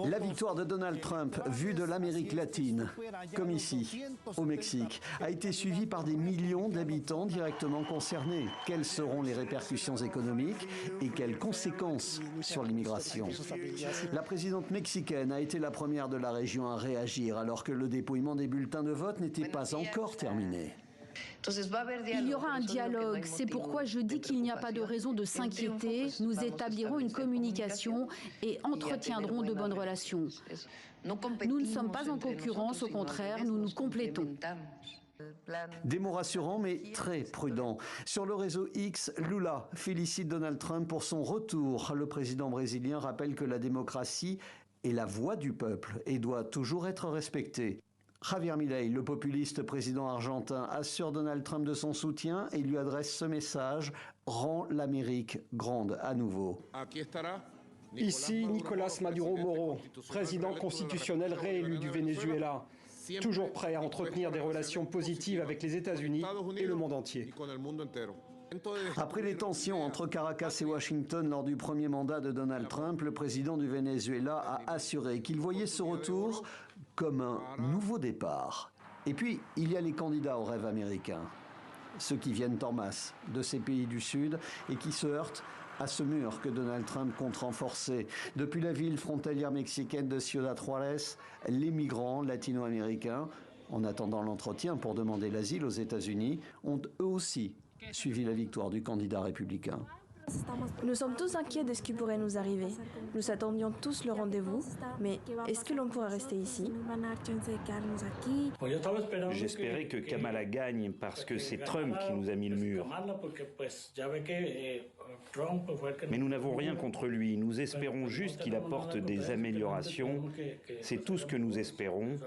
La victoire de Donald Trump, vue de l'Amérique latine, comme ici, au Mexique, a été suivie par des millions d'habitants directement concernés. Quelles seront les répercussions économiques et quelles conséquences sur l'immigration? La présidente mexicaine a été la première de la région à réagir alors que le dépouillement des bulletins de vote n'était pas encore terminé. Il y aura un dialogue, c'est pourquoi je dis qu'il n'y a pas de raison de s'inquiéter. Nous établirons une communication et entretiendrons de bonnes relations. Nous ne sommes pas en concurrence, au contraire, nous nous complétons. Des mots rassurants mais très prudents. Sur le réseau X, Lula félicite Donald Trump pour son retour. Le président brésilien rappelle que la démocratie est la voix du peuple et doit toujours être respectée. Javier Milei, le populiste président argentin, assure Donald Trump de son soutien et lui adresse ce message: rend l'Amérique grande à nouveau. Ici, Nicolás Maduro Moro, président constitutionnel réélu du Venezuela, toujours prêt à entretenir des relations positives avec les États-Unis et le monde entier. Après les tensions entre Caracas et Washington lors du premier mandat de Donald Trump, le président du Venezuela a assuré qu'il voyait ce retour comme un nouveau départ. Et puis, il y a les candidats au rêve américain, ceux qui viennent en masse de ces pays du Sud et qui se heurtent à ce mur que Donald Trump compte renforcer. Depuis la ville frontalière mexicaine de Ciudad Juárez, les migrants latino-américains, en attendant l'entretien pour demander l'asile aux États-Unis, ont eux aussi suivi la victoire du candidat républicain. Nous sommes tous inquiets de ce qui pourrait nous arriver. Nous attendions tous le rendez-vous, mais est-ce que l'on pourrait rester ici? J'espérais que Kamala gagne parce que c'est Trump qui nous a mis le mur. Mais nous n'avons rien contre lui. Nous espérons juste qu'il apporte des améliorations. C'est tout ce que nous espérons.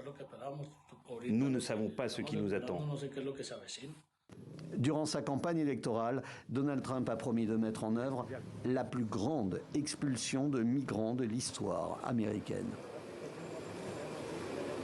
Nous ne savons pas ce qui nous attend. Durant sa campagne électorale, Donald Trump a promis de mettre en œuvre la plus grande expulsion de migrants de l'histoire américaine.